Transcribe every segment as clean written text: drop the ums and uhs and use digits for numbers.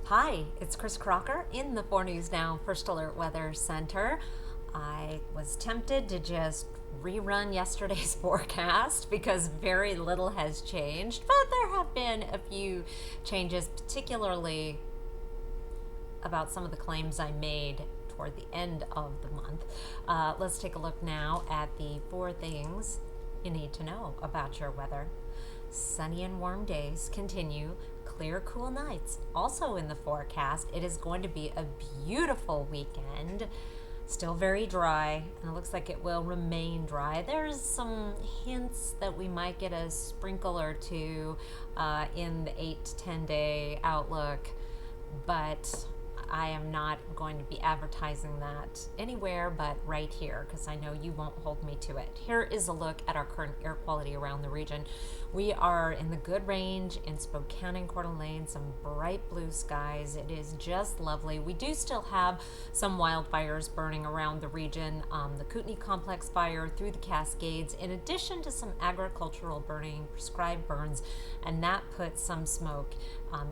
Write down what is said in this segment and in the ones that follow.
Hi, it's Chris Crocker in the 4 News Now First Alert Weather Center. I was tempted to just rerun yesterday's forecast because very little has changed, but there have been a few changes, particularly about some of the claims I made toward the end of the month. Let's take a look now at the 4 things you need to know about your weather. Sunny and warm days continue. Clear, cool nights also in the forecast. It is going to be a beautiful weekend. Still very dry, and it looks like it will remain dry. There's some hints that we might get a sprinkle or two in the 8 to 10 day outlook, but I am not going to be advertising that anywhere but right here because I know you won't hold me to it. Here is a look at our current air quality around the region. We are in the good range in Spokane and Coeur d'Alene, some bright blue skies. It is just lovely. We do still have some wildfires burning around the region, the Kootenai Complex fire through the Cascades, in addition to some agricultural burning, prescribed burns, and that puts some smoke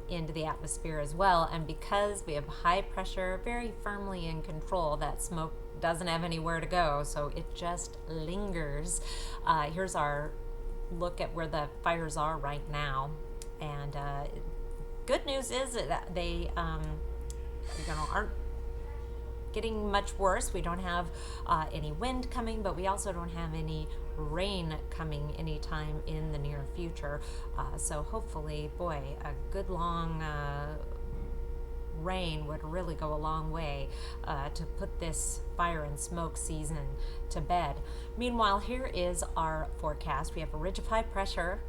into the atmosphere as well. And because we have high pressure very firmly in control, that smoke doesn't have anywhere to go, so it just lingers. Here's our look at where the fires are right now, and good news is that they aren't getting much worse. We don't have any wind coming, but we also don't have any rain coming anytime in the near future. So hopefully, boy, a good long rain would really go a long way to put this fire and smoke season to bed. Meanwhile, here is our forecast. We have a ridge of high pressure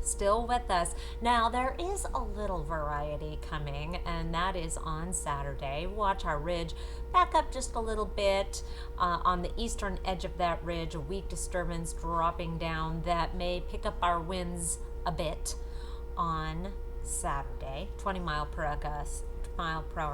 still with us. Now, there is a little variety coming, and that is on Saturday. Watch our ridge back up just a little bit. On the eastern edge of that ridge, a weak disturbance dropping down that may pick up our winds a bit on Saturday. 20 mile per hour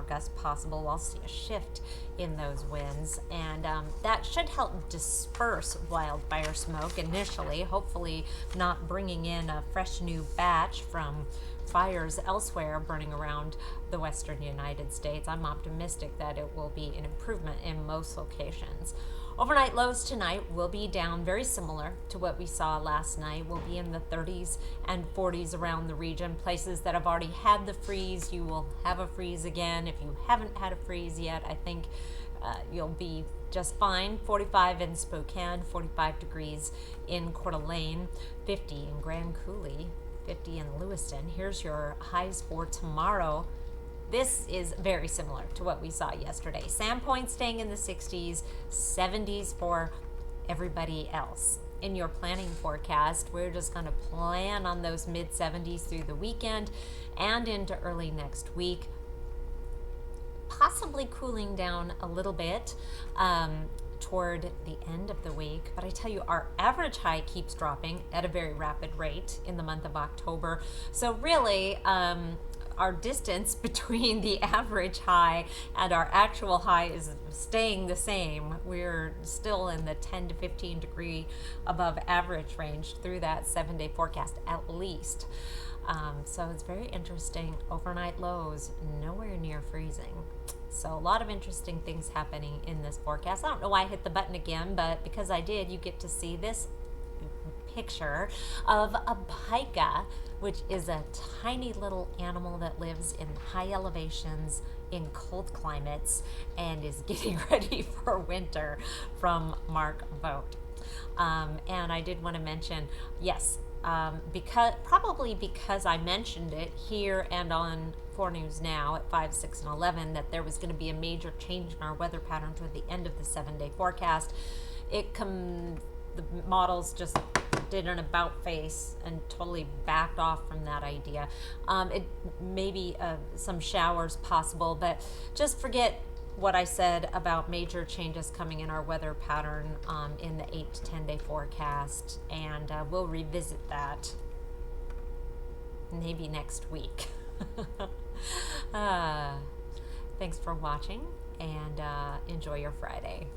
gust possible. I'll see a shift in those winds, and that should help disperse wildfire smoke initially, hopefully not bringing in a fresh new batch from fires elsewhere burning around the western United States. I'm optimistic that it will be an improvement in most locations. Overnight lows tonight will be down, very similar to what we saw last night. We'll be in the 30s and 40s around the region. Places that have already had the freeze, you will have a freeze again. If you haven't had a freeze yet, I think you'll be just fine. 45 in Spokane, 45 degrees in Coeur d'Alene, 50 in Grand Coulee, 50 in Lewiston. Here's your highs for tomorrow. This is very similar to what we saw yesterday. Sandpoint staying in the 60s, 70s for everybody else. In your planning forecast, we're just going to plan on those mid 70s through the weekend and into early next week. Possibly cooling down a little bit toward the end of the week, but I tell you, our average high keeps dropping at a very rapid rate in the month of October. So really, our distance between the average high and our actual high is staying the same. We're still in the 10 to 15 degree above average range through that 7-day forecast at least. So it's very interesting. Overnight lows nowhere near freezing. So a lot of interesting things happening in this forecast. I don't know why I hit the button again, but because I did, you get to see this picture of a pika, which is a tiny little animal that lives in high elevations in cold climates and is getting ready for winter, from Mark Vogt. And I did want to mention, yes, because I mentioned it here and on 4 News Now at 5, 6, and 11, that there was going to be a major change in our weather pattern toward the end of the 7-day forecast. The models just did an about face and totally backed off from that idea. It may be some showers possible, but just forget what I said about major changes coming in our weather pattern in the 8 to 10 day forecast, and we'll revisit that maybe next week. Thanks for watching, and enjoy your Friday.